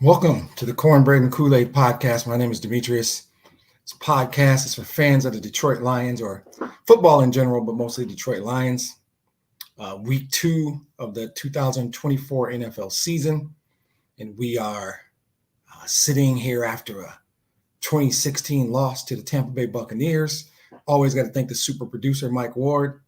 Welcome to the Cornbread and Kool-Aid podcast. My name is Demetrius. It's a podcast. It's for fans of the Detroit Lions or football in general, but mostly Detroit Lions. Week 2 of the 2024 NFL season. And we are sitting here after a 2016 loss to the Tampa Bay Buccaneers. Always got to thank the super producer, Mike Ward.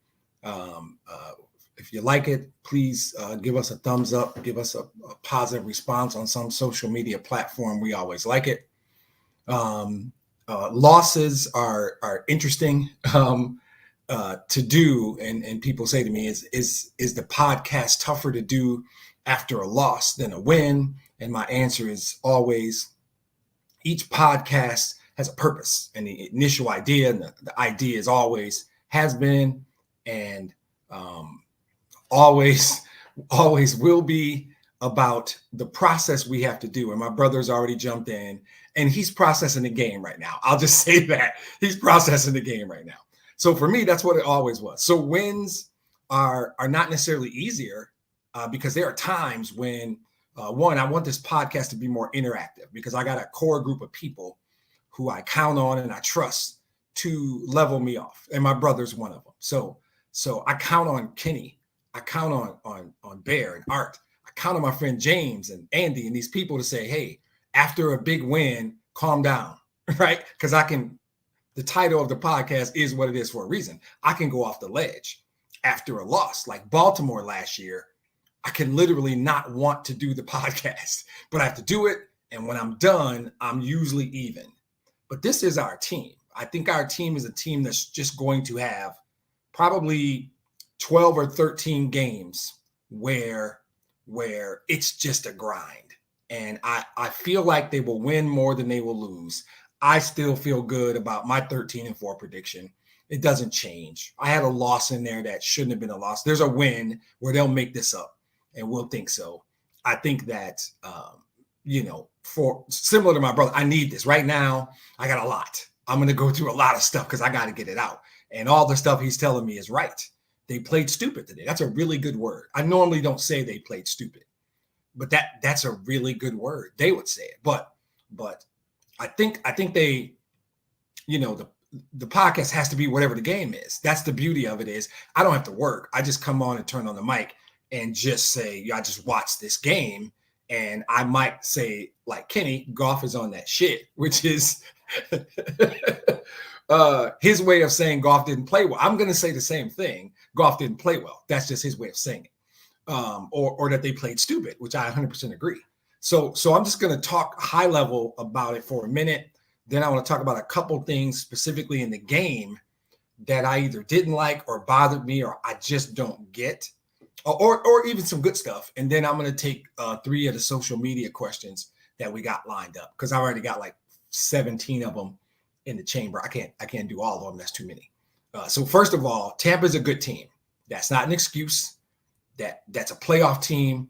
If you like it, please give us a thumbs up, give us a positive response on some social media platform. We always like it. Losses are interesting to do, and people say to me, is the podcast tougher to do after a loss than a win? And my answer is always, each podcast has a purpose, and the initial idea and the idea is always has been and always will be about the process we have to do. And my brother's already jumped in and he's processing the game right now. I'll just say that he's processing the game right now. So for me, that's what it always was. So wins are not necessarily easier because there are times when one, I want this podcast to be more interactive because I got a core group of people who I count on and I trust to level me off. And my brother's one of them. So I count on Kenny. I count on Bear and Art. I count on my friend James and Andy and these people to say, hey, after a big win, calm down, right? Because the title of the podcast is what it is for a reason. I can go off the ledge after a loss. Like Baltimore last year, I can literally not want to do the podcast, but I have to do it. And when I'm done, I'm usually even. But this is our team. I think our team is a team that's just going to have probably 12 or 13 games where it's just a grind. And I feel like they will win more than they will lose. I still feel good about my 13-4 prediction. It doesn't change. I had a loss in there that shouldn't have been a loss. There's a win where they'll make this up and we'll think so. I think that, for similar to my brother, I need this right now. I got a lot. I'm going to go through a lot of stuff because I got to get it out. And all the stuff he's telling me is right. They played stupid today. That's a really good word. I normally don't say they played stupid, but that's a really good word. They would say it, but I think they, the podcast has to be whatever the game is. That's the beauty of it is I don't have to work. I just come on and turn on the mic and just say, I just watched this game. And I might say, like Kenny, Goff is on that shit, which is his way of saying Goff didn't play well. I'm going to say the same thing. Goff didn't play well. That's just his way of saying it. Or that they played stupid, which I 100% agree. So I'm just going to talk high level about it for a minute. Then I want to talk about a couple things specifically in the game that I either didn't like or bothered me or I just don't get, or even some good stuff. And then I'm going to take 3 of the social media questions that we got lined up because I already got like 17 of them in the chamber. I can't do all of them. That's too many. So first of all, Tampa's a good team. That's not an excuse. That's a playoff team.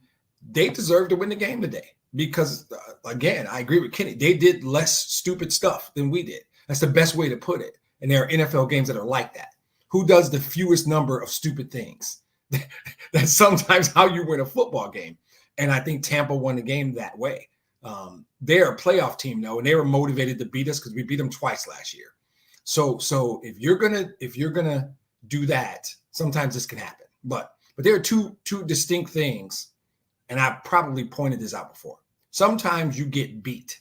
They deserve to win the game today because, again, I agree with Kenny. They did less stupid stuff than we did. That's the best way to put it. And there are NFL games that are like that. Who does the fewest number of stupid things? That's sometimes how you win a football game. And I think Tampa won the game that way. They're a playoff team, though, and they were motivated to beat us because we beat them twice last year. So if you're gonna do that, sometimes this can happen. But there are two distinct things, and I probably pointed this out before. Sometimes you get beat,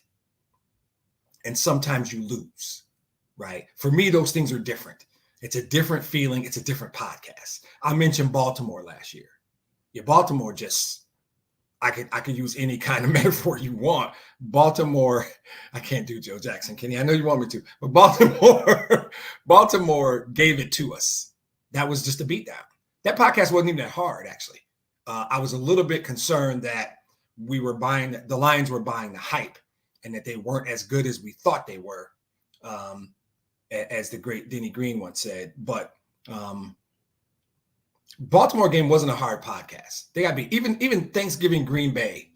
and sometimes you lose, right? For me, those things are different. It's a different feeling. It's a different podcast. I mentioned Baltimore last year. Yeah, Baltimore just I could use any kind of metaphor you want. Baltimore, I can't do Joe Jackson, Kenny. I know you want me to, but Baltimore gave it to us. That was just a beatdown. That podcast wasn't even that hard, actually. I was a little bit concerned that the Lions were buying the hype and that they weren't as good as we thought they were, as the great Denny Green once said. But Baltimore game wasn't a hard podcast. They got to be even Thanksgiving Green Bay.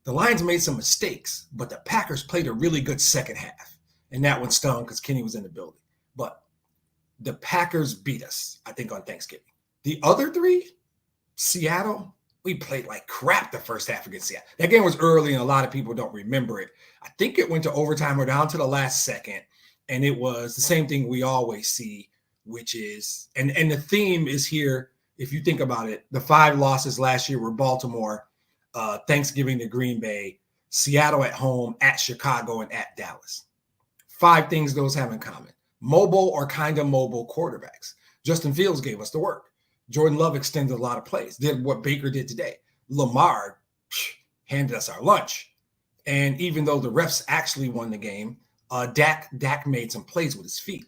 The Lions made some mistakes, but the Packers played a really good second half. And that one stung because Kenny was in the building. But the Packers beat us, I think, on Thanksgiving. The other 3, Seattle, We played like crap the first half against Seattle. That game was early and a lot of people don't remember it. I think it went to overtime or down to the last second. And it was the same thing we always see, which is, and the theme is here. If you think about it, the 5 losses last year were Baltimore, Thanksgiving to Green Bay, Seattle at home, at Chicago, and at Dallas. 5 things those have in common. Mobile or kind of mobile quarterbacks. Justin Fields gave us the work. Jordan Love extended a lot of plays, did what Baker did today. Lamar handed us our lunch. And even though the refs actually won the game, Dak made some plays with his feet.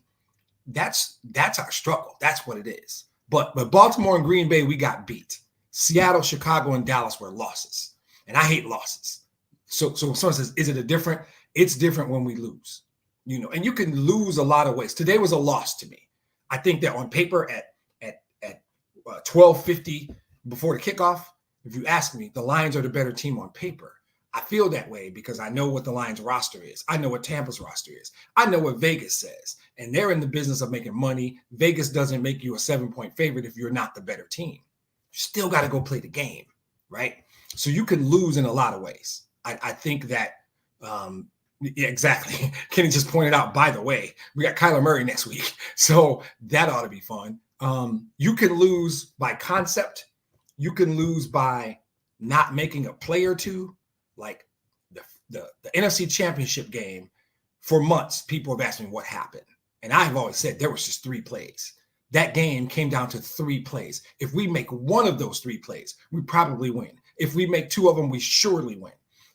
That's our struggle. That's what it is. But Baltimore and Green Bay, we got beat. Seattle, Chicago, and Dallas were losses. And I hate losses. So someone says, is it a different? It's different when we lose. And you can lose a lot of ways. Today was a loss to me. I think that on paper at 12:50 before the kickoff, if you ask me, the Lions are the better team on paper. I feel that way because I know what the Lions roster is. I know what Tampa's roster is. I know what Vegas says. And they're in the business of making money. Vegas doesn't make you a 7-point favorite if you're not the better team. You still got to go play the game, right? So you can lose in a lot of ways. I think that, yeah, exactly. Kenny just pointed out, by the way, we got Kyler Murray next week. So that ought to be fun. You can lose by concept. You can lose by not making a play or two. Like the NFC Championship game, for months, people have asked me what happened. And I've always said there was just 3 plays. That game came down to 3 plays. If we make one of those 3 plays, we probably win. If we make 2 of them, we surely win.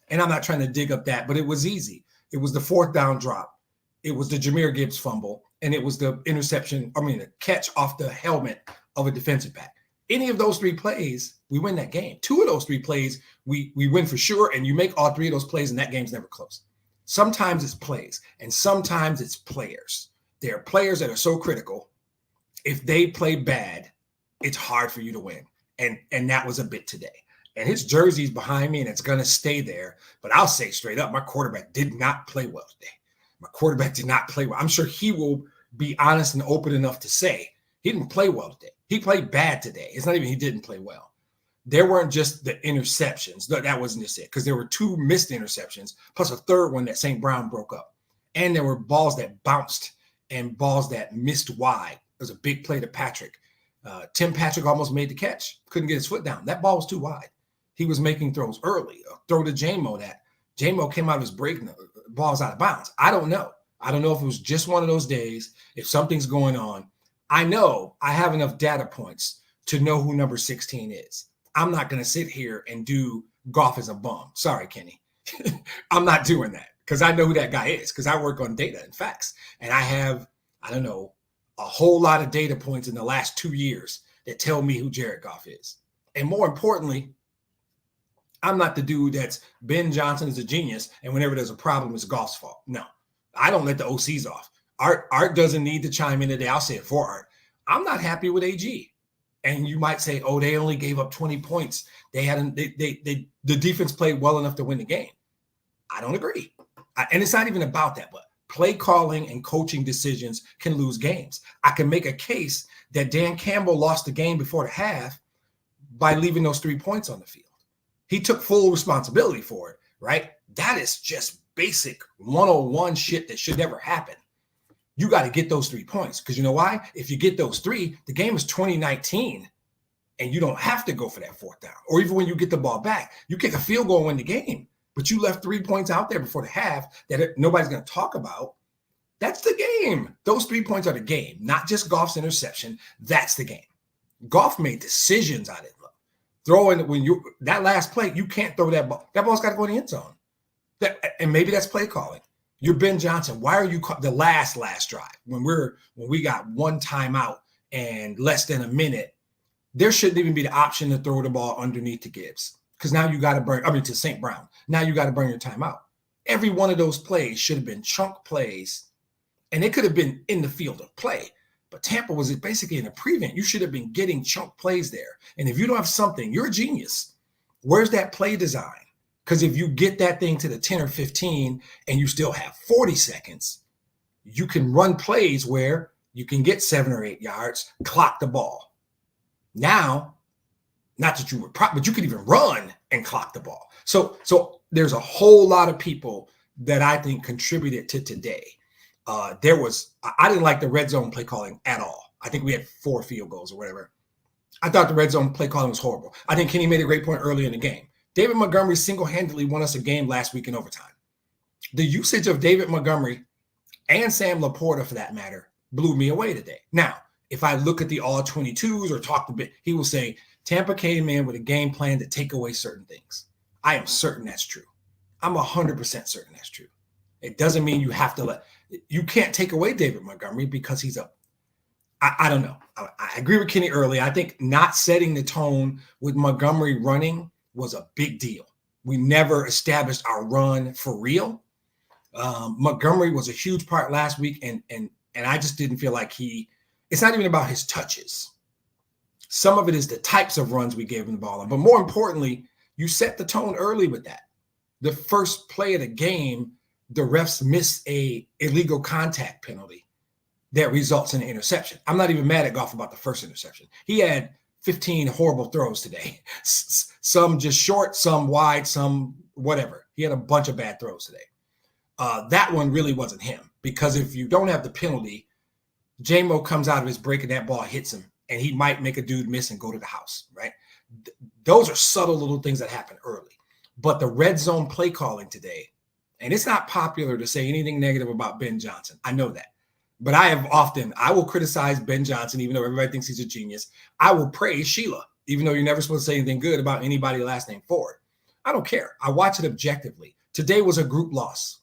And I'm not trying to dig up that, but it was easy. It was the 4th down drop. It was the Jahmyr Gibbs fumble. And it was the the catch off the helmet of a defensive back. Any of those 3 plays, we win that game. 2 of those 3 plays, we win for sure. And you make all 3 of those plays, and that game's never close. Sometimes it's plays, and sometimes it's players. There are players that are so critical. If they play bad, it's hard for you to win. And that was a bit today. And his jersey's behind me, and it's going to stay there. But I'll say straight up, my quarterback did not play well today. My quarterback did not play well. I'm sure he will be honest and open enough to say he didn't play well today. He played bad today. It's not even he didn't play well. There weren't just the interceptions. That wasn't just it, because there were 2 missed interceptions, plus a 3rd one that St. Brown broke up. And there were balls that bounced and balls that missed wide. It was a big play to Patrick. Tim Patrick almost made the catch. Couldn't get his foot down. That ball was too wide. He was making throws early. A throw to J-Mo that J-Mo came out of his break and the ball's out of bounds. I don't know. I don't know if it was just one of those days, if something's going on. I know I have enough data points to know who number 16 is. I'm not going to sit here and do Goff as a bum. Sorry, Kenny. I'm not doing that because I know who that guy is because I work on data and facts. And I have, a whole lot of data points in the last 2 years that tell me who Jared Goff is. And more importantly, I'm not the dude that's Ben Johnson is a genius, and whenever there's a problem, it's Goff's fault. No, I don't let the OCs off. Art doesn't need to chime in today. I'll say it for Art. I'm not happy with AG. And you might say, oh, they only gave up 20 points. The defense played well enough to win the game. I don't agree. And it's not even about that, but play calling and coaching decisions can lose games. I can make a case that Dan Campbell lost the game before the half by leaving those 3 points on the field. He took full responsibility for it, right? That is just basic 101 shit that should never happen. You got to get those 3 points because you know why? If you get those 3, the game is 2019 and you don't have to go for that 4th down. Or even when you get the ball back, you kick a field goal and win the game. But you left 3 points out there before the half that nobody's going to talk about. That's the game. Those 3 points are the game, not just Goff's interception. That's the game. Goff made decisions out of it. Throwing that last play, you can't throw that ball. That ball's got to go in the end zone. And maybe that's play calling. You're Ben Johnson. Why are you the last drive when we got 1 timeout and less than a minute? There shouldn't even be the option to throw the ball underneath to Gibbs because now you got to burn. To St. Brown. Now you got to burn your timeout. Every one of those plays should have been chunk plays, and it could have been in the field of play. But Tampa was basically in a prevent. You should have been getting chunk plays there. And if you don't have something, you're a genius. Where's that play design? Because if you get that thing to the 10 or 15 and you still have 40 seconds, you can run plays where you can get 7 or 8 yards, clock the ball. Now, Not that you would, but you could even run and clock the ball. So there's a whole lot of people that I think contributed to today. I didn't like the red zone play calling at all. I think we had 4 field goals or whatever. I thought the red zone play calling was horrible. I think Kenny made a great point early in the game. David Montgomery single-handedly won us a game last week in overtime. The usage of David Montgomery and Sam Laporta, for that matter, blew me away today. Now, if I look at the all 22s or talk a bit, he will say Tampa came in with a game plan to take away certain things. I am certain that's true. I'm 100% certain that's true. It doesn't mean you have to you can't take away David Montgomery because he's I don't know. I agree with Kenny early. I think not setting the tone with Montgomery running was a big deal. We never established our run for real. Montgomery was a huge part last week, and I just didn't feel like it's not even about his touches. Some of it is the types of runs we gave him the ball on. But more importantly, you set the tone early with that. The first play of the game, the refs missed a illegal contact penalty that results in an interception. I'm not even mad at Goff about the first interception. He had 15 horrible throws today. Some just short, some wide, some whatever. He had a bunch of bad throws today. That one really wasn't him, because if you don't have the penalty, J-Mo comes out of his break and that ball hits him, and he might make a dude miss and go to the house, right? Those are subtle little things that happen early. But the red zone play calling today, and it's not popular to say anything negative about Ben Johnson. I know that. But I will criticize Ben Johnson, even though everybody thinks he's a genius. I will praise Sheila, even though you're never supposed to say anything good about anybody last name Ford. I don't care. I watch it objectively. Today was a group loss,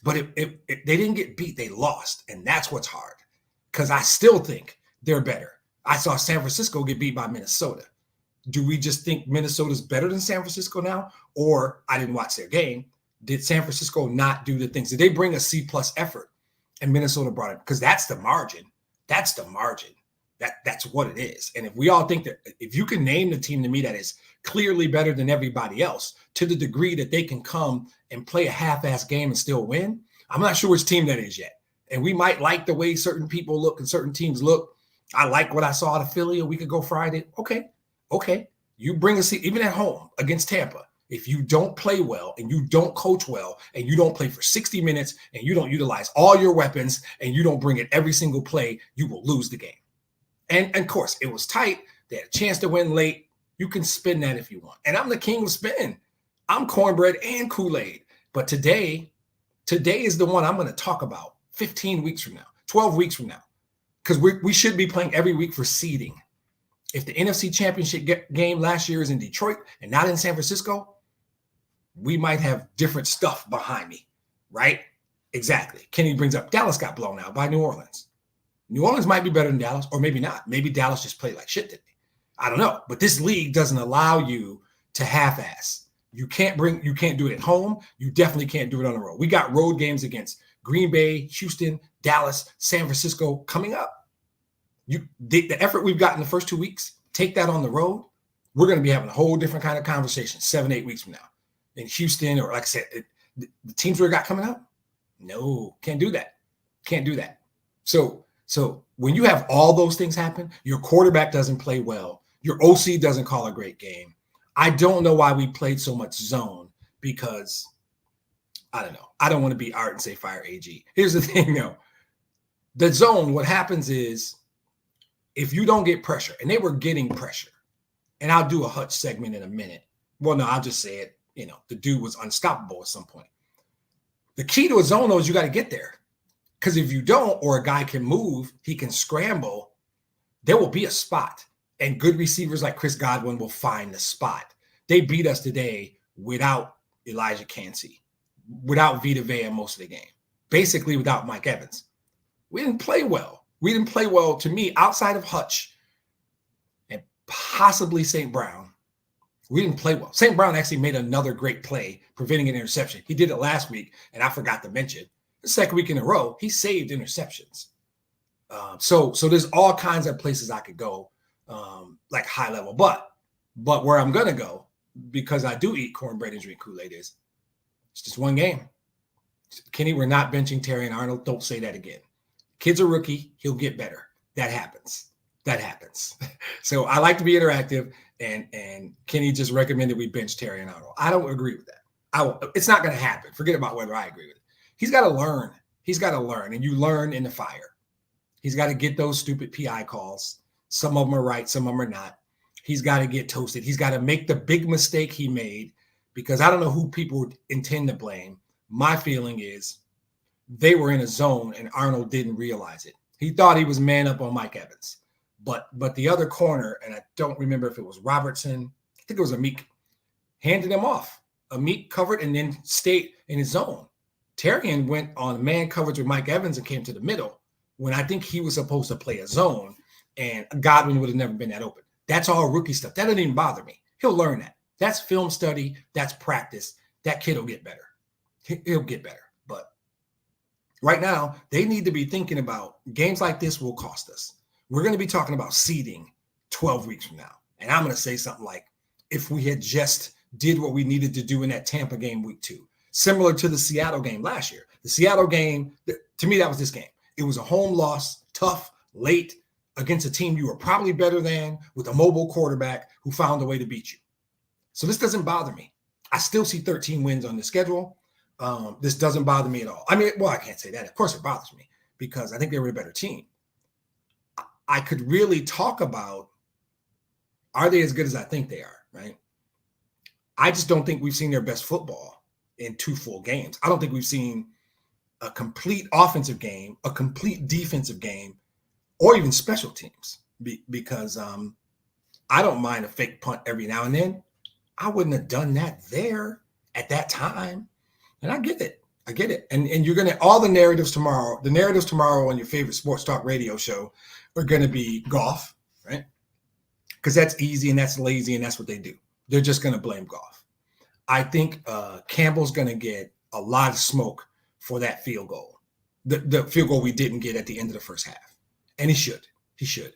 but they didn't get beat. They lost, and that's what's hard, because I still think they're better. I saw San Francisco get beat by Minnesota. Do we just think Minnesota's better than San Francisco now? Or I didn't watch their game. Did San Francisco not do the things? Did they bring a C-plus effort? And Minnesota brought it, because that's the margin. That's the margin. That's what it is. And if we all think that, if you can name the team to me that is clearly better than everybody else, to the degree that they can come and play a half-ass game and still win, I'm not sure which team that is yet. And we might like the way certain people look and certain teams look. I like what I saw out of Philly a week ago Friday. Okay. You bring a seat, even at home against Tampa. If you don't play well and you don't coach well and you don't play for 60 minutes and you don't utilize all your weapons and you don't bring it every single play, you will lose the game. And of course, it was tight. They had a chance to win late. You can spin that if you want. And I'm the king of spin. I'm cornbread and Kool-Aid. But today is the one I'm going to talk about 15 weeks from now, 12 weeks from now, because we should be playing every week for seeding. If the NFC Championship game last year is in Detroit and not in San Francisco, we might have different stuff behind me, right? Exactly. Kenny brings up Dallas got blown out by New Orleans. New Orleans might be better than Dallas, or maybe not. Maybe Dallas just played like shit today. I don't know. But this league doesn't allow you to half-ass. You can't do it at home. You definitely can't do it on the road. We got road games against Green Bay, Houston, Dallas, San Francisco coming up. The effort we've got in the first 2 weeks, take that on the road, we're going to be having a whole different kind of conversation 7-8 weeks from now. In Houston, or like I said, the teams we got coming up, no, can't do that. Can't do that. So when you have all those things happen, your quarterback doesn't play well, your OC doesn't call a great game. I don't know why we played so much zone, because I don't know. I don't want to be Art and say fire AG. Here's the thing, though. The zone, what happens is, if you don't get pressure, and they were getting pressure, and I'll do a Hutch segment in a minute. Well, no, I'll just say it. The dude was unstoppable at some point. The key to a zone, though, is you got to get there. Because if you don't, or a guy can move, he can scramble, there will be a spot. And good receivers like Chris Godwin will find the spot. They beat us today without Elijah Cansey, without Vita Vea most of the game, basically without Mike Evans. We didn't play well. We didn't play well, to me, outside of Hutch and possibly St. Brown. We didn't play well. St. Brown actually made another great play, preventing an interception. He did it last week, and I forgot to mention, the second week in a row, he saved interceptions. So there's all kinds of places I could go, like high level. But where I'm going to go, because I do eat cornbread and drink Kool-Aid, is it's just one game. Kenny, we're not benching Terry and Arnold. Don't say that again. Kid's a rookie. He'll get better. That happens. that happens. So I like to be interactive, and Kenny just recommended we bench Terry and Arnold. I don't agree with that. It's not going to happen. Forget about whether I agree with it. He's got to learn. He's got to learn, and you learn in the fire. He's got to get those stupid PI calls. Some of them are right, some of them are not. He's got to get toasted. He's got to make the big mistake he made, because I don't know who people intend to blame. My feeling is they were in a zone and Arnold didn't realize it. He thought he was man up on Mike Evans. But the other corner, and I don't remember if it was Robertson, I think it was Amik, handed him off. Amik covered and then stayed in his zone. Terrian went on man coverage with Mike Evans and came to the middle when I think he was supposed to play a zone, and Godwin would have never been that open. That's all rookie stuff. That doesn't even bother me. He'll learn that. That's film study. That's practice. That kid will get better. He'll get better. But right now, they need to be thinking about games like this will cost us. We're going to be talking about seeding 12 weeks from now. And I'm going to say something like, if we had just did what we needed to do in that Tampa game week 2, similar to the Seattle game last year. The Seattle game, to me, that was this game. It was a home loss, tough, late, against a team you were probably better than, with a mobile quarterback who found a way to beat you. So this doesn't bother me. I still see 13 wins on the schedule. This doesn't bother me at all. I mean, well, I can't say that. Of course it bothers me, because I think they were a better team. I could really talk about, are they as good as I think they are, right? I just don't think we've seen their best football in 2 full games. I don't think we've seen a complete offensive game, a complete defensive game, or even special teams, because I don't mind a fake punt every now and then. I wouldn't have done that there at that time. And I get it. I get it. And you're going to, all the narratives tomorrow on your favorite sports talk radio show are going to be Goff, right? Because that's easy and that's lazy and that's what they do. They're just going to blame Goff. I think Campbell's going to get a lot of smoke for that field goal, the field goal we didn't get at the end of the first half. And he should. He should.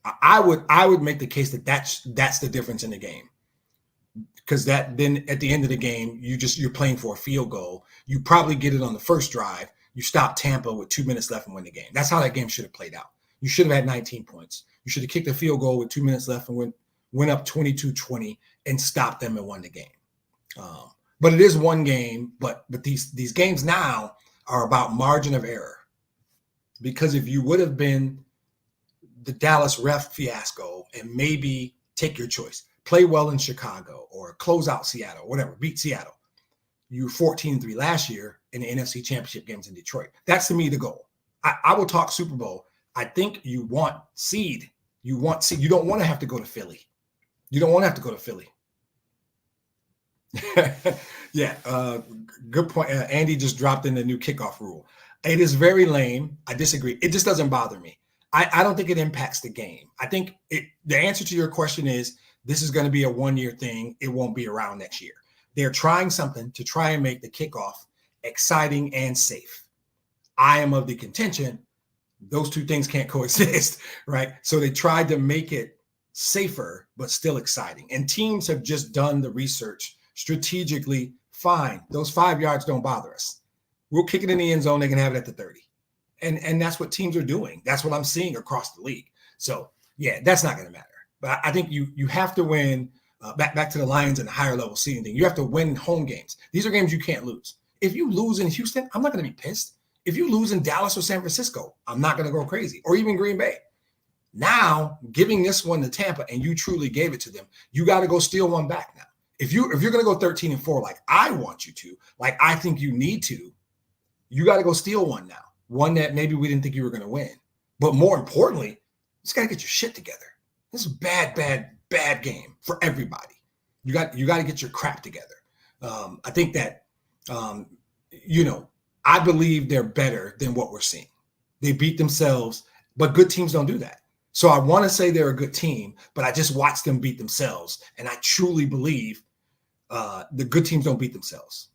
I would make the case that that's the difference in the game. Because that then at the end of the game, you're playing for a field goal. You probably get it on the first drive. You stop Tampa with 2 minutes left and win the game. That's how that game should have played out. You should have had 19 points. You should have kicked a field goal with 2 minutes left and went up 22-20 and stopped them and won the game. But it is one game. But these games now are about margin of error. Because if you would have been the Dallas ref fiasco and maybe take your choice, play well in Chicago or close out Seattle, whatever, beat Seattle. You were 14-3 last year in the NFC Championship games in Detroit. That's, to me, the goal. I will talk Super Bowl. I think you want seed. You want seed. You don't want to have to go to Philly. You don't want to have to go to Philly. Yeah, good point. Andy just dropped in the new kickoff rule. It is very lame. I disagree. It just doesn't bother me. I don't think it impacts the game. I think the answer to your question is, this is going to be a one-year thing. It won't be around next year. They're trying something to try and make the kickoff exciting and safe. I am of the contention those two things can't coexist, right? So they tried to make it safer, but still exciting. And teams have just done the research strategically. Fine. Those 5 yards don't bother us. We'll kick it in the end zone. They can have it at the 30. And that's what teams are doing. That's what I'm seeing across the league. So, yeah, that's not going to matter. But I think you have to win, back to the Lions and the higher level seeding thing. You have to win home games. These are games you can't lose. If you lose in Houston, I'm not going to be pissed. If you lose in Dallas or San Francisco, I'm not going to go crazy, or even Green Bay. Now, giving this one to Tampa, and you truly gave it to them, you got to go steal one back now. If you're going to go 13-4, like I want you to, like I think you need to, you got to go steal one now. One that maybe we didn't think you were going to win. But more importantly, you just got to get your shit together. This is a bad game for everybody. You got to get your crap together. I think that, I believe they're better than what we're seeing. They beat themselves, but good teams don't do that. So I want to say they're a good team, but I just watched them beat themselves. And I truly believe the good teams don't beat themselves.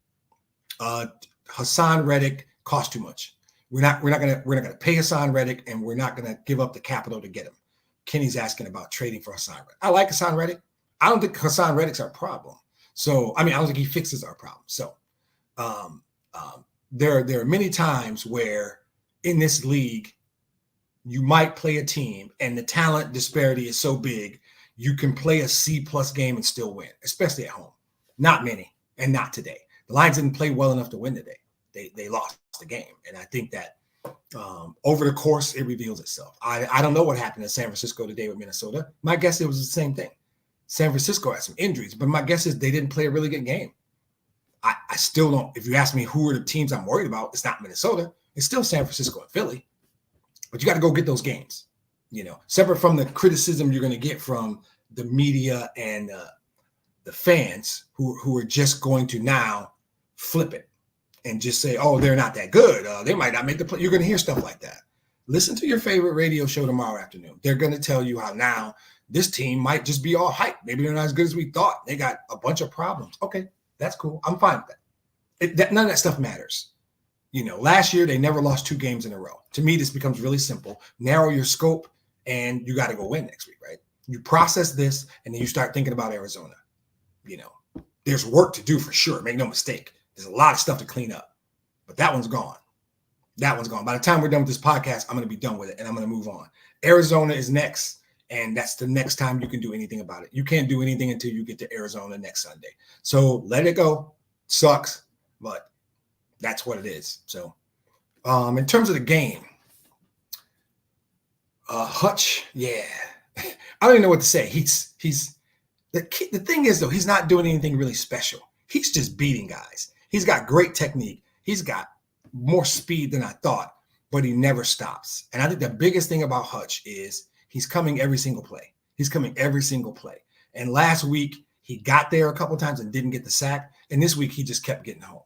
Hassan Reddick cost too much. We're not gonna pay Hassan Reddick, and we're not gonna give up the capital to get him. Kenny's asking about trading for Hassan Reddick. I like Hassan Reddick. I don't think Hassan Reddick's our problem. So I don't think he fixes our problem. So there are many times where in this league you might play a team and the talent disparity is so big, you can play a C+ game and still win, especially at home. Not many, and not today. The Lions didn't play well enough to win today. They lost the game. And I think that over the course, it reveals itself. I don't know what happened in San Francisco today with Minnesota. My guess it was the same thing. San Francisco had some injuries, but my guess is they didn't play a really good game. I still don't. If you ask me who are the teams I'm worried about, it's not Minnesota. It's still San Francisco and Philly. But you got to go get those games, separate from the criticism you're going to get from the media and the fans who are just going to now flip it and just say, oh, they're not that good. They might not make the play. You're going to hear stuff like that. Listen to your favorite radio show tomorrow afternoon. They're going to tell you how now this team might just be all hype. Maybe they're not as good as we thought. They got a bunch of problems. Okay, that's cool. I'm fine with that. None of that stuff matters. Last year they never lost 2 games in a row. To me, this becomes really simple. Narrow your scope, and you got to go win next week, right? You process this, and then you start thinking about Arizona. There's work to do for sure. Make no mistake. There's a lot of stuff to clean up, but that one's gone. That one's gone. By the time we're done with this podcast, I'm going to be done with it, and I'm going to move on. Arizona is next, and that's the next time you can do anything about it. You can't do anything until you get to Arizona next Sunday. So let it go. Sucks, but that's what it is. So in terms of the game, Hutch, yeah. I don't even know what to say. He's the thing is, though, he's not doing anything really special. He's just beating guys. He's got great technique. He's got more speed than I thought, but he never stops. And I think the biggest thing about Hutch is he's coming every single play. He's coming every single play. And last week, he got there a couple of times and didn't get the sack. And this week, he just kept getting home.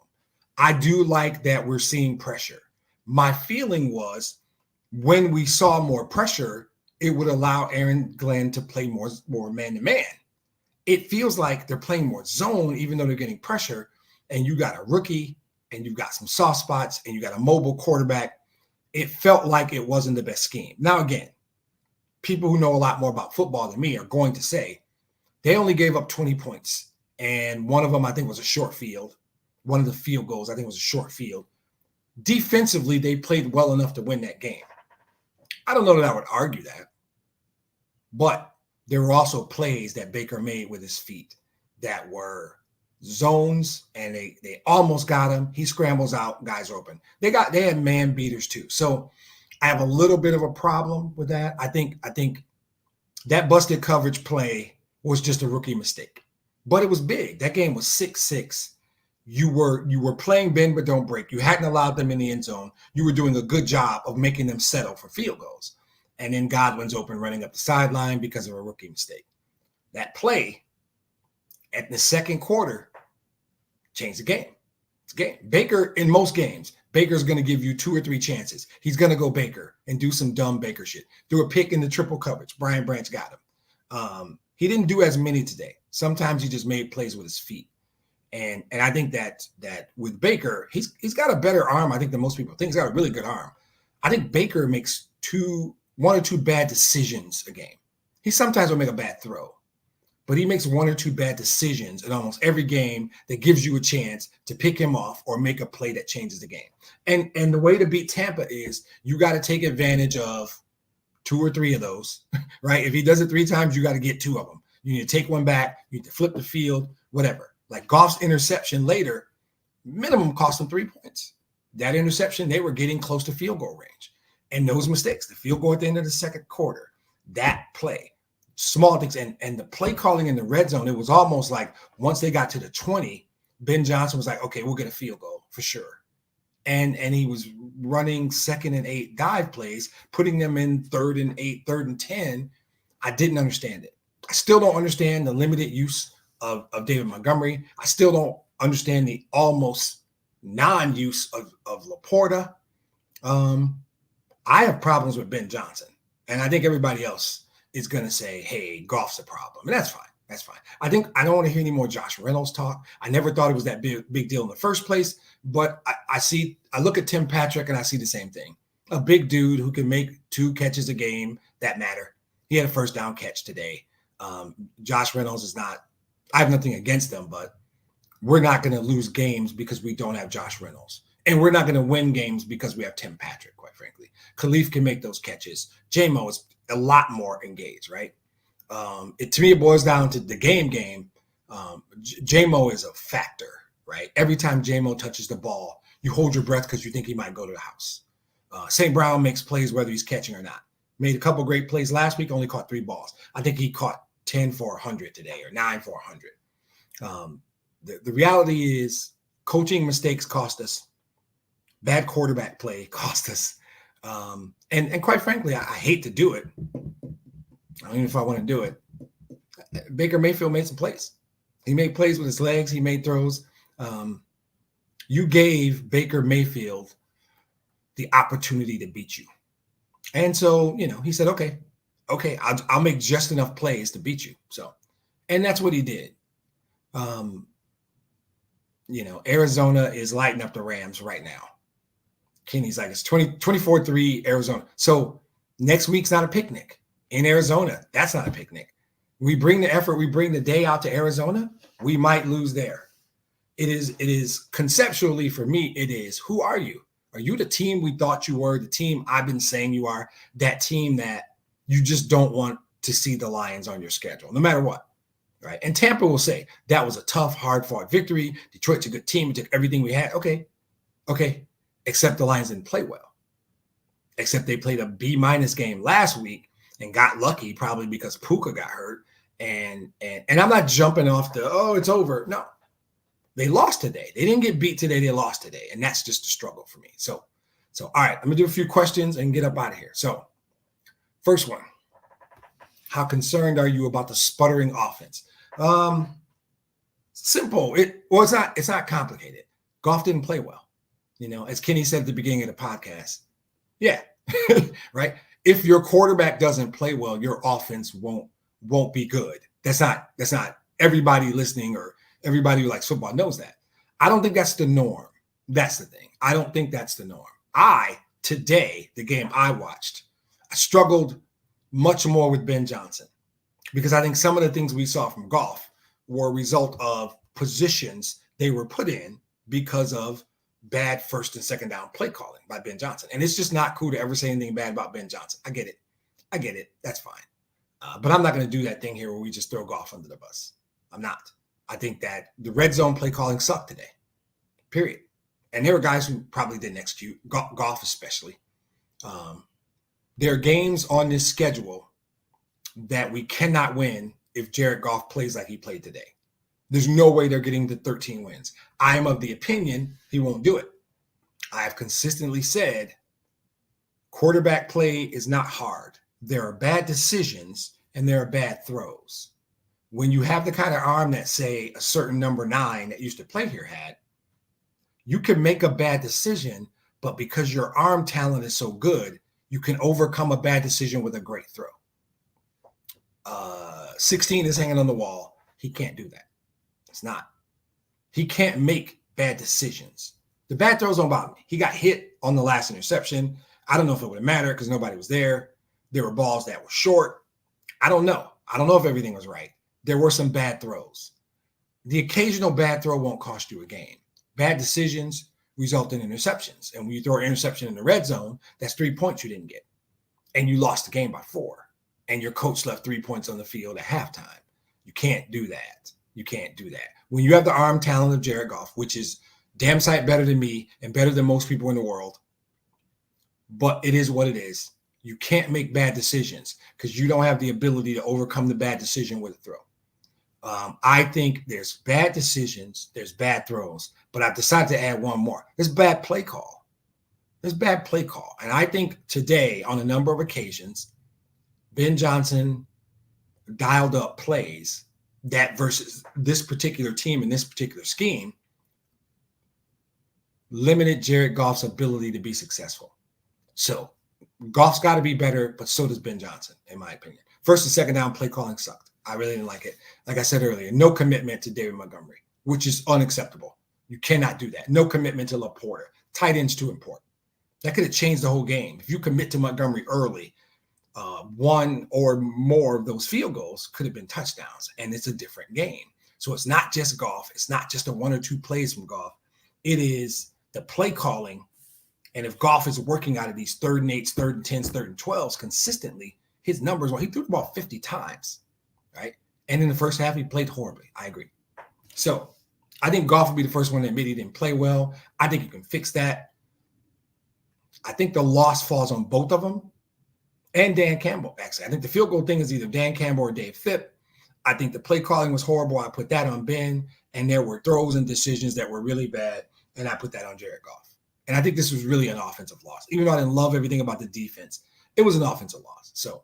I do like that we're seeing pressure. My feeling was when we saw more pressure, it would allow Aaron Glenn to play more man-to-man. It feels like they're playing more zone, even though they're getting pressure, and you got a rookie, and you've got some soft spots, and you got a mobile quarterback. It felt like it wasn't the best scheme. Now, again, people who know a lot more about football than me are going to say they only gave up 20 points, and one of them, I think, was a short field. One of the field goals, I think, was a short field. Defensively, they played well enough to win that game. I don't know that I would argue that, but there were also plays that Baker made with his feet that were zones, and they almost got him. He scrambles out, guys are open. They had man beaters too. So I have a little bit of a problem with that. I think that busted coverage play was just a rookie mistake, but it was big. That game was 6-6. You were playing bend but don't break. You hadn't allowed them in the end zone. You were doing a good job of making them settle for field goals. And then Godwin's open running up the sideline because of a rookie mistake. That play at the second quarter changed the game. It's a game. Baker, in most games, Baker's going to give you 2 or 3 chances. He's going to go Baker and do some dumb Baker shit. Do a pick in the triple coverage. Brian Branch got him. He didn't do as many today. Sometimes he just made plays with his feet. And I think that with Baker, he's got a better arm, I think, than most people think. He's got a really good arm. I think Baker makes 1 or 2 bad decisions a game. He sometimes will make a bad throw, but he makes 1 or 2 bad decisions in almost every game that gives you a chance to pick him off or make a play that changes the game. And the way to beat Tampa is you got to take advantage of 2 or 3 of those, right? If he does it 3 times, you got to get 2 of them. You need to take one back. You need to flip the field, whatever. Like Goff's interception later, minimum cost them 3 points. That interception, they were getting close to field goal range. And those mistakes, the field goal at the end of the second quarter, that play, small things, and the play calling in the red zone, it was almost like once they got to the 20, Ben Johnson was like, okay, we'll get a field goal for sure. And he was running 2nd and 8 dive plays, putting them in 3rd and 8, 3rd and 10. I didn't understand it. I still don't understand the limited use of David Montgomery. I still don't understand the almost non-use of Laporta. I have problems with Ben Johnson, and I think everybody else is going to say, hey, Goff's a problem, and that's fine. That's fine. I think I don't want to hear any more Josh Reynolds talk. I never thought it was that big deal in the first place, but I look at Tim Patrick and I see the same thing. A big dude who can make 2 catches a game that matter. He had a first down catch today. Josh Reynolds is not, I have nothing against them, but we're not going to lose games because we don't have Josh Reynolds. And we're not going to win games because we have Tim Patrick, quite frankly. Khalif can make those catches. J-Mo is a lot more engaged, right? To me, it boils down to the game. J-Mo is a factor, right? Every time J-Mo touches the ball, you hold your breath because you think he might go to the house. St. Brown makes plays whether he's catching or not. Made a couple great plays last week, only caught 3 balls. I think he caught 10 for 100 today or 9 for 100. The reality is coaching mistakes cost us. Bad quarterback play cost us. And quite frankly, I hate to do it. I don't even know if I want to do it. Baker Mayfield made some plays. He made plays with his legs. He made throws. You gave Baker Mayfield the opportunity to beat you. And so, he said, okay, I'll make just enough plays to beat you. So, and that's what he did. Arizona is lighting up the Rams right now. Kenny's like, it's 24-3 Arizona. So next week's not a picnic in Arizona. That's not a picnic. We bring the effort, we bring the day out to Arizona, we might lose there. It is conceptually for me, it is, who are you? Are you the team we thought you were, the team I've been saying you are, that team that you just don't want to see the Lions on your schedule, no matter what, right? And Tampa will say, that was a tough, hard-fought victory. Detroit's a good team. We took everything we had. Okay. Except the Lions didn't play well. Except they played a B- game last week and got lucky probably because Puka got hurt. And I'm not jumping off it's over. No. They lost today. They didn't get beat today. They lost today. And that's just a struggle for me. So all right, I'm going to do a few questions and get up out of here. So first one, how concerned are you about the sputtering offense? Simple. It's not complicated. Goff didn't play well. As Kenny said at the beginning of the podcast. Yeah. Right. If your quarterback doesn't play well, your offense won't be good. That's not everybody listening or everybody who likes football knows that. I don't think that's the norm. That's the thing. I don't think that's the norm. Today, the game I watched, I struggled much more with Ben Johnson because I think some of the things we saw from Goff were a result of positions they were put in because of bad first and second down play calling by Ben Johnson. And it's just not cool to ever say anything bad about Ben Johnson. I get it. That's fine. But I'm not going to do that thing here where we just throw Goff under the bus. I'm not. I think that the red zone play calling sucked today, period. And there were guys who probably didn't execute, Goff especially. There are games on this schedule that we cannot win if Jared Goff plays like he played today. There's no way they're getting to 13 wins. I am of the opinion he won't do it. I have consistently said quarterback play is not hard. There are bad decisions and there are bad throws. When you have the kind of arm that, say, a certain number 9 that used to play here had, you can make a bad decision, but because your arm talent is so good, you can overcome a bad decision with a great throw. 16 is hanging on the wall. He can't do that. It's not. He can't make bad decisions. The bad throws don't bother me. He got hit on the last interception. I don't know if it would have mattered because nobody was there. There were balls that were short. I don't know. I don't know if everything was right. There were some bad throws. The occasional bad throw won't cost you a game. Bad decisions result in interceptions. And when you throw an interception in the red zone, that's 3 points you didn't get. And you lost the game by 4. And your coach left 3 points on the field at halftime. You can't do that. You can't do that. When you have the arm talent of Jared Goff, which is damn sight better than me and better than most people in the world, but it is what it is. You can't make bad decisions because you don't have the ability to overcome the bad decision with a throw. I think there's bad decisions, there's bad throws, but I've decided to add one more. There's bad play call. And I think today, on a number of occasions, Ben Johnson dialed up plays that versus this particular team and this particular scheme limited Jared Goff's ability to be successful. So Goff's got to be better, but so does Ben Johnson, in my opinion. First and second down play calling sucked. I really didn't like it. Like I said earlier, no commitment to David Montgomery, which is unacceptable. You cannot do that. No commitment to LaPorta. Tight end's too important. That could have changed the whole game. If you commit to Montgomery early, one or more of those field goals could have been touchdowns, and it's a different game. So it's not just Goff. It's not just a 1 or 2 plays from Goff. It is the play calling, and if Goff is working out of these 3rd and 8s, 3rd and 10s, 3rd and 12s consistently, his numbers, well, he threw the ball 50 times, right? And in the first half, he played horribly. I agree. So I think Goff will be the first one to admit he didn't play well. I think you can fix that. I think the loss falls on both of them and Dan Campbell, actually. I think the field goal thing is either Dan Campbell or Dave Phipp. I think the play calling was horrible. I put that on Ben. And there were throws and decisions that were really bad, and I put that on Jared Goff. And I think this was really an offensive loss. Even though I didn't love everything about the defense, it was an offensive loss. So,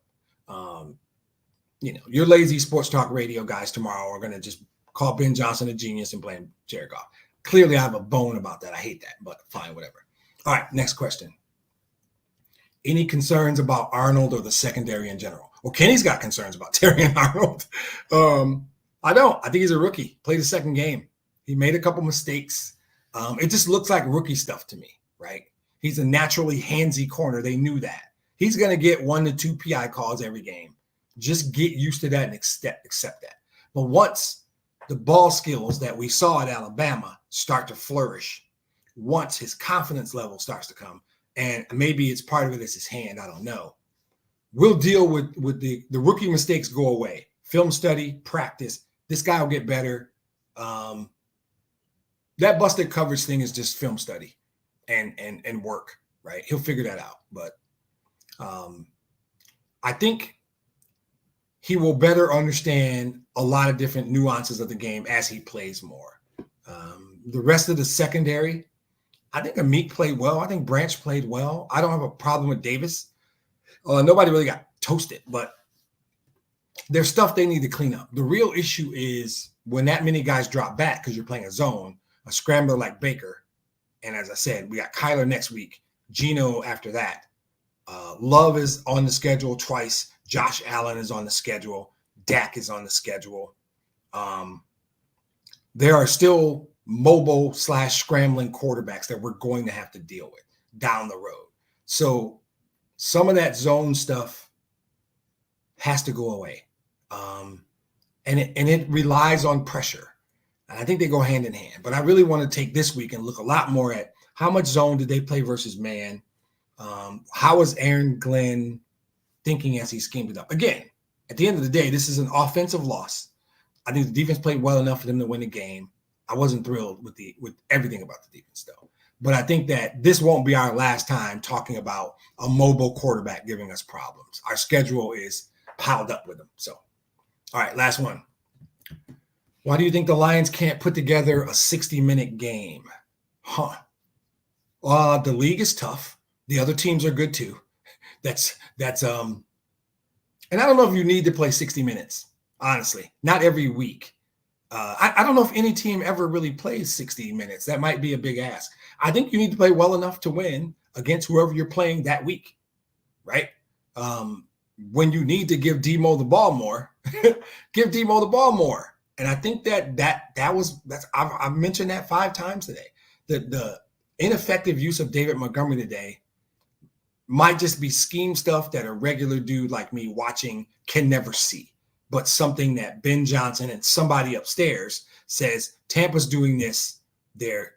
your lazy sports talk radio guys tomorrow are going to just call Ben Johnson a genius and blame Jared Goff. Clearly, I have a bone about that. I hate that, but fine, whatever. All right, next question. Any concerns about Arnold or the secondary in general? Well, Kenny's got concerns about Terry and Arnold. I don't. I think he's a rookie. Played the second game. He made a couple mistakes. It just looks like rookie stuff to me, right? He's a naturally handsy corner. They knew that. He's going to get 1 to 2 PI calls every game. Just get used to that and accept that. But once the ball skills that we saw at Alabama start to flourish, once his confidence level starts to come, and maybe it's part of it is his hand, I don't know, we'll deal with the rookie mistakes go away. Film study, practice. This guy will get better. That busted coverage thing is just film study and work, right? He'll figure that out. But I think he will better understand a lot of different nuances of the game as he plays more. The rest of the secondary, I think Amit played well. I think Branch played well. I don't have a problem with Davis. Nobody really got toasted, but there's stuff they need to clean up. The real issue is when that many guys drop back because you're playing a zone, a scrambler like Baker. And as I said, we got Kyler next week, Geno after that. Love is on the schedule twice. Josh Allen is on the schedule. Dak is on the schedule. There are still mobile / scrambling quarterbacks that we're going to have to deal with down the road. So some of that zone stuff has to go away. And it relies on pressure. And I think they go hand in hand. But I really want to take this week and look a lot more at how much zone did they play versus man? How was Aaron Glenn thinking as he schemed it up? Again, at the end of the day, this is an offensive loss. I think the defense played well enough for them to win the game. I wasn't thrilled with everything about the defense, though. But I think that this won't be our last time talking about a mobile quarterback giving us problems. Our schedule is piled up with them. So, all right, last one. Why do you think the Lions can't put together a 60-minute game? The league is tough. The other teams are good too. And I don't know if you need to play 60 minutes, honestly, not every week. I don't know if any team ever really plays 60 minutes. That might be a big ask. I think you need to play well enough to win against whoever you're playing that week, right? When you need to give Demo the ball more, give Demo the ball more. And I think I've mentioned that 5 times today. The ineffective use of David Montgomery today might just be scheme stuff that a regular dude like me watching can never see, but something that Ben Johnson and somebody upstairs says, Tampa's doing this.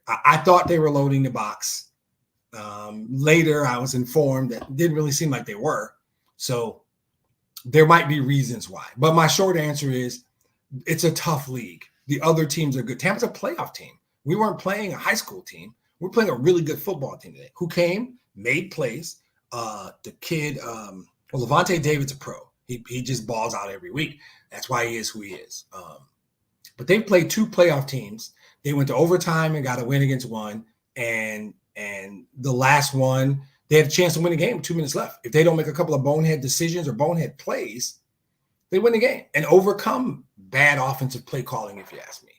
I thought they were loading the box. Later, I was informed that it didn't really seem like they were. So there might be reasons why. But my short answer is it's a tough league. The other teams are good. Tampa's a playoff team. We weren't playing a high school team. We're playing a really good football team today. Who came, made plays. The kid, Levante David's a pro. He just balls out every week. That's why he is who he is. But they've played 2 playoff teams. They went to overtime and got a win against one. And the last one, they had a chance to win the game with 2 minutes left. If they don't make a couple of bonehead decisions or bonehead plays, they win the game and overcome bad offensive play calling, if you ask me.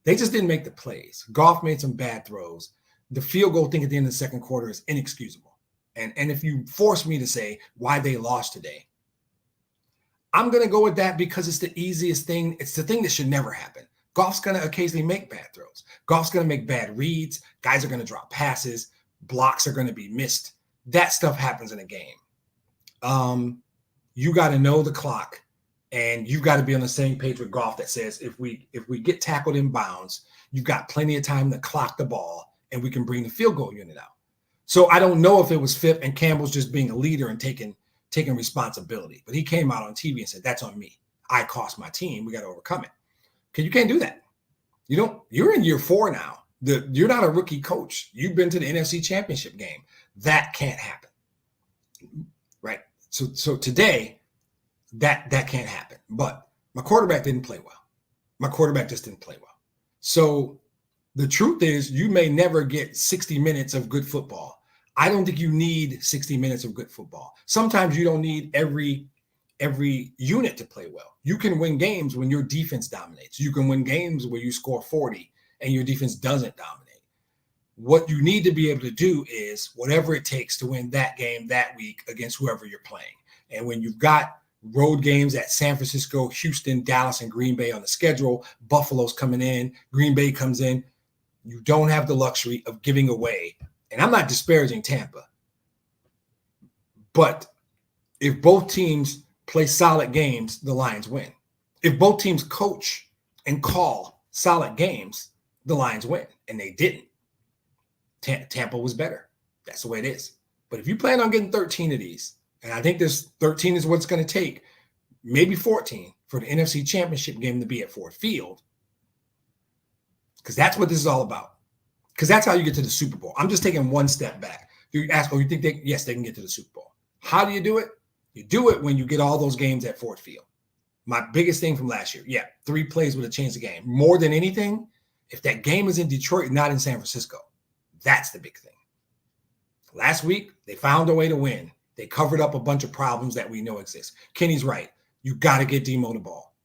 They just didn't make the plays. Goff made some bad throws. The field goal thing at the end of the second quarter is inexcusable. And if you force me to say why they lost today, I'm going to go with that because it's the easiest thing. It's the thing that should never happen. Goff's going to occasionally make bad throws. Goff's going to make bad reads. Guys are going to drop passes. Blocks are going to be missed. That stuff happens in a game. You got to know the clock, and you've got to be on the same page with Goff that says if we get tackled in bounds, you've got plenty of time to clock the ball and we can bring the field goal unit out. So I don't know if it was Phipp and Campbell's just being a leader and taking responsibility. But he came out on TV and said, that's on me. I cost my team. We got to overcome it. Okay, you can't do that. You're in year 4 now. You're not a rookie coach. You've been to the NFC Championship game. That can't happen. Right? So today, that can't happen. But my quarterback didn't play well. My quarterback just didn't play well. So the truth is, you may never get 60 minutes of good football. I don't think you need 60 minutes of good football. Sometimes you don't need every unit to play well. You can win games when your defense dominates. You can win games where you score 40 and your defense doesn't dominate. What you need to be able to do is whatever it takes to win that game that week against whoever you're playing. And when you've got road games at San Francisco, Houston, Dallas, and Green Bay on the schedule, Buffalo's coming in, Green Bay comes in, you don't have the luxury of giving away. And I'm not disparaging Tampa, but if both teams play solid games, the Lions win. If both teams coach and call solid games, the Lions win. And they didn't. Tampa was better. That's the way it is. But if you plan on getting 13 of these, and I think this 13 is what it's going to take, maybe 14 for the NFC Championship game to be at Ford Field, because that's what this is all about. Because that's how you get to the Super Bowl. I'm just taking one step back. You ask, you think yes, they can get to the Super Bowl. How do you do it? You do it when you get all those games at Ford Field. My biggest thing from last year, 3 plays would have changed the game. More than anything, if that game is in Detroit, not in San Francisco, that's the big thing. Last week, they found a way to win. They covered up a bunch of problems that we know exist. Kenny's right. You got to get Demo the ball.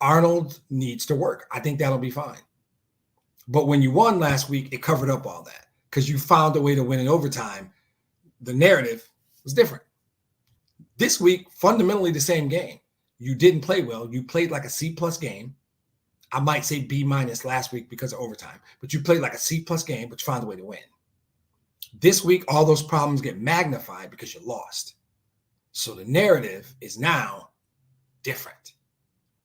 Arnold needs to work. I think that'll be fine. But when you won last week, it covered up all that because you found a way to win in overtime. The narrative was different. This week, fundamentally the same game. You didn't play well. You played like a C-plus game. I might say B- last week because of overtime, but you played like a C-plus game, but you found a way to win. This week, all those problems get magnified because you lost. So the narrative is now different.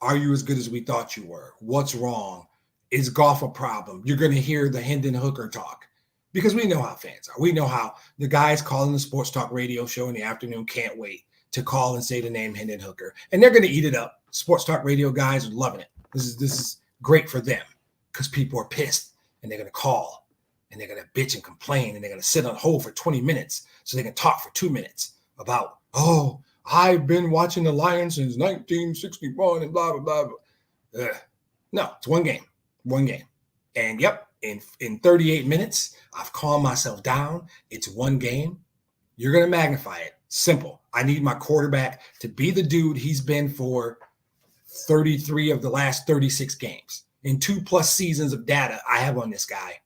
Are you as good as we thought you were? What's wrong? Is golf a problem? You're going to hear the Hendon Hooker talk because we know how fans are. We know how the guys calling the sports talk radio show in the afternoon can't wait to call and say the name Hendon Hooker. And they're going to eat it up. Sports talk radio guys are loving it. This is great for them because people are pissed and they're going to call and they're going to bitch and complain and they're going to sit on hold for 20 minutes so they can talk for 2 minutes about, I've been watching the Lions since 1961 and blah, blah, blah. No, it's one game. One game. And in 38 minutes, I've calmed myself down. It's one game. You're going to magnify it. Simple. I need my quarterback to be the dude he's been for 33 of the last 36 games. In 2+ seasons of data I have on this guy.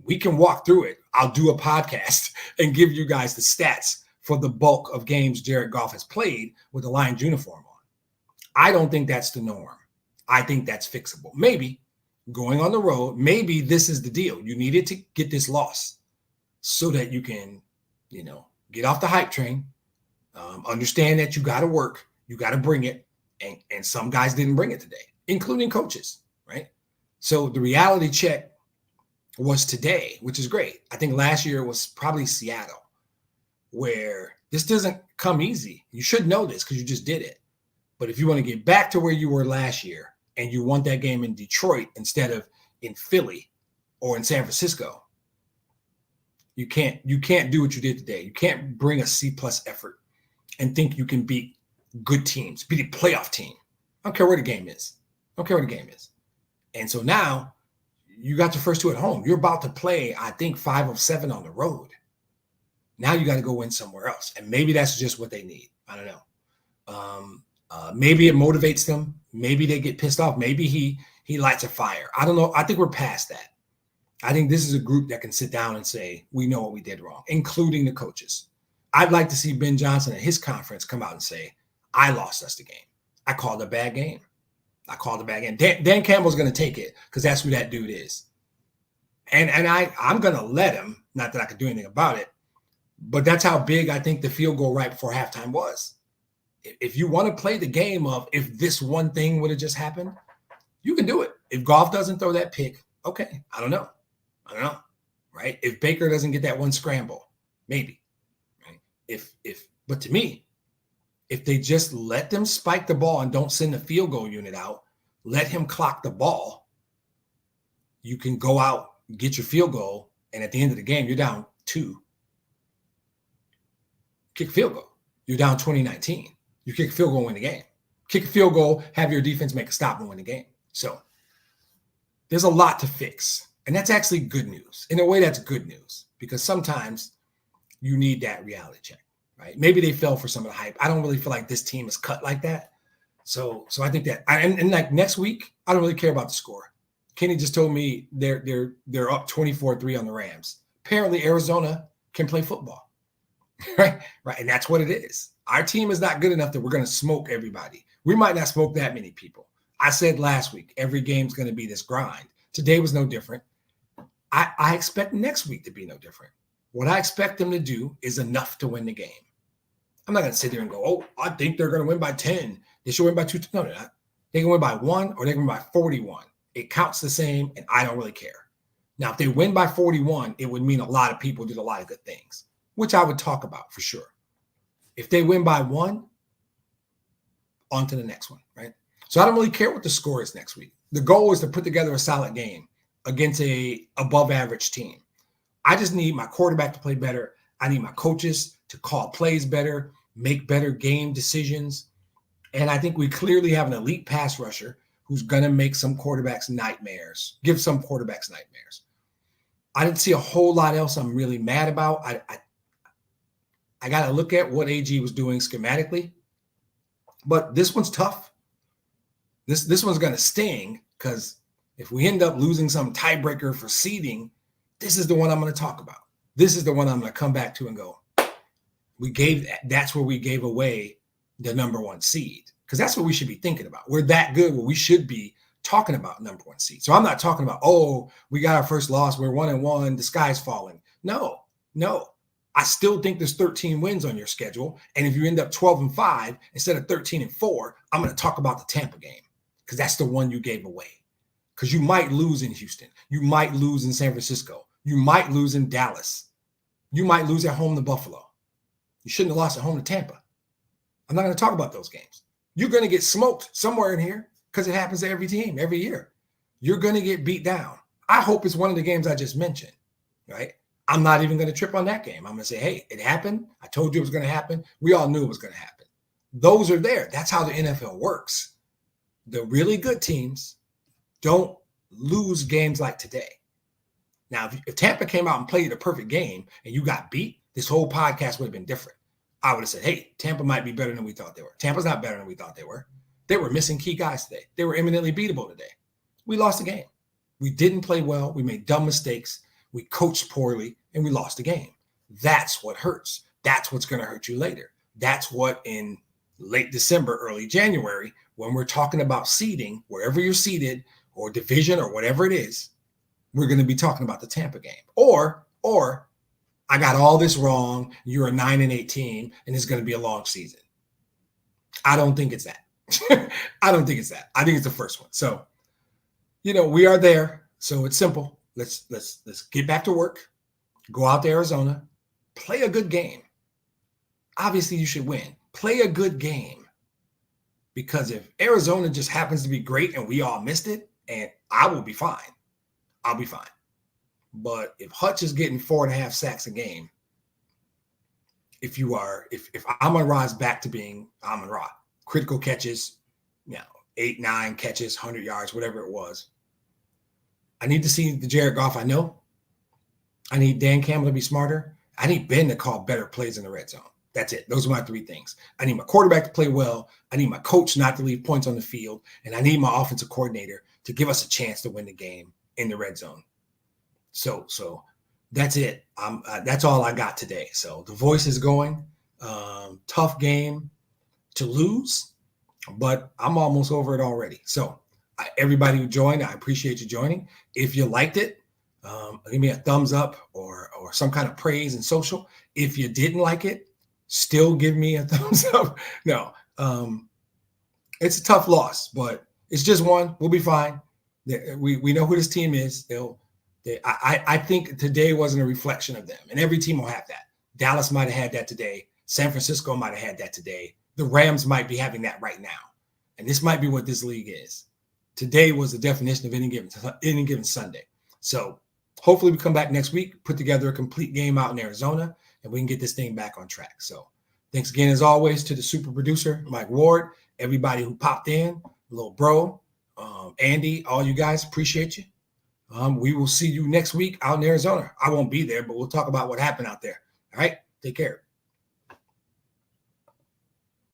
We can walk through it. I'll do a podcast and give you guys the stats for the bulk of games Jared Goff has played with the Lions uniform on. I don't think that's the norm. I think that's fixable. Maybe. Going on the road, maybe this is the deal. You needed to get this loss so that you can, get off the hype train, understand that you got to work, you got to bring it, and some guys didn't bring it today, including coaches, right? So the reality check was today, which is great. I think last year was probably Seattle, where this doesn't come easy. You should know this because you just did it. But if you want to get back to where you were last year, and you want that game in Detroit instead of in Philly or in San Francisco, you can't do what you did today. You can't bring a C-plus effort and think you can beat good teams, beat a playoff team. I don't care where the game is. And so now you got your first 2 at home. You're about to play, I think, 5 of 7 on the road. Now you got to go win somewhere else. And maybe that's just what they need. I don't know. Maybe it motivates them. Maybe they get pissed off. Maybe he lights a fire. I don't know. I think we're past that. I think this is a group that can sit down and say, we know what we did wrong, including the coaches. I'd like to see Ben Johnson at his conference come out and say, I lost us the game. I called a bad game. Dan Campbell's going to take it because that's who that dude is. And I'm going to let him, not that I could do anything about it, but that's how big I think the field goal right before halftime was. If you want to play the game of if this one thing would have just happened, you can do it. If Goff doesn't throw that pick, okay, I don't know. right? If Baker doesn't get that one scramble, maybe, right? But to me, if they just let them spike the ball and don't send the field goal unit out, let him clock the ball, you can go out, get your field goal, and at the end of the game, you're down 2. Kick a field goal. You're down 2019. You kick a field goal, win the game. Kick a field goal, have your defense make a stop and win the game. So there's a lot to fix. And that's actually good news. In a way, that's good news because sometimes you need that reality check, right? Maybe they fell for some of the hype. I don't really feel like this team is cut like that. So I think that, and like next week, I don't really care about the score. Kenny just told me they're up 24-3 on the Rams. Apparently, Arizona can play football, right? And that's what it is. Our team is not good enough that we're going to smoke everybody. We might not smoke that many people. I said last week, every game's going to be this grind. Today was no different. I expect next week to be no different. What I expect them to do is enough to win the game. I'm not going to sit there and go, oh, I think they're going to win by 10. They should win by 2. No, they're not. They can win by 1 or they can win by 41. It counts the same, and I don't really care. Now, if they win by 41, it would mean a lot of people did a lot of good things, which I would talk about for sure. If they win by 1, on to the next one, right? So I don't really care what the score is next week. The goal is to put together a solid game against a above average team. I just need my quarterback to play better. I need my coaches to call plays better, make better game decisions. And I think we clearly have an elite pass rusher who's going to make some quarterbacks nightmares, give some quarterbacks nightmares. I didn't see a whole lot else I'm really mad about. I got to look at what AG was doing schematically. But this one's tough. This one's going to sting because if we end up losing some tiebreaker for seeding, this is the one I'm going to talk about. This is the one I'm going to come back to and go, that's where we gave away the number 1 seed. Because that's what we should be thinking about. We're that good where we should be talking about number 1 seed. So I'm not talking about, oh, we got our first loss. We're 1-1. The sky's falling. No. I still think there's 13 wins on your schedule. And if you end up 12-5 instead of 13-4, I'm going to talk about the Tampa game because that's the one you gave away. Because you might lose in Houston. You might lose in San Francisco. You might lose in Dallas. You might lose at home to Buffalo. You shouldn't have lost at home to Tampa. I'm not going to talk about those games. You're going to get smoked somewhere in here because it happens to every team every year. You're going to get beat down. I hope it's one of the games I just mentioned, right? I'm not even going to trip on that game. I'm going to say, hey, it happened. I told you it was going to happen. We all knew it was going to happen. Those are there. That's how the NFL works. The really good teams don't lose games like today. Now, if Tampa came out and played a perfect game and you got beat, this whole podcast would have been different. I would have said, hey, Tampa might be better than we thought they were. Tampa's not better than we thought they were. They were missing key guys today. They were eminently beatable today. We lost the game. We didn't play well. We made dumb mistakes. We coached poorly, and we lost the game. That's what hurts. That's what's going to hurt you later. That's what in late December, early January, when we're talking about seeding, wherever you're seated or division or whatever it is, we're going to be talking about the Tampa game. Or I got all this wrong. You're a 9-8 team, and it's going to be a long season. I don't think it's that. I don't think it's that. I think it's the first one. So, we are there. So it's simple. Let's get back to work. Go out to Arizona. Play a good game. Obviously, you should win. Play a good game. Because if Arizona just happens to be great and we all missed it, and I will be fine. I'll be fine. But if Hutch is getting 4.5 sacks a game, if Amon-Ra's back to being Amon-Ra, critical catches, 8, 9 catches, 100 yards, whatever it was. I need to see the Jared Goff I know. I need Dan Campbell to be smarter. I need Ben to call better plays in the red zone. That's it. Those are my 3 things. I need my quarterback to play well. I need my coach not to leave points on the field. And I need my offensive coordinator to give us a chance to win the game in the red zone. So that's it. That's all I got today. So the voice is going. Tough game to lose, but I'm almost over it already. So everybody who joined, I appreciate you joining. If you liked it, give me a thumbs up or some kind of praise in social. If you didn't like it, still give me a thumbs up. No, it's a tough loss, but it's just one. We'll be fine. We know who this team is. I think today wasn't a reflection of them, and every team will have that. Dallas might have had that today. San Francisco might have had that today. The Rams might be having that right now, and this might be what this league is. Today was the definition of any given Sunday. So hopefully we come back next week, put together a complete game out in Arizona, and we can get this thing back on track. So thanks again, as always, to the super producer, Mike Ward, everybody who popped in, little bro, Andy, all you guys, appreciate you. We will see you next week out in Arizona. I won't be there, but we'll talk about what happened out there. All right, take care.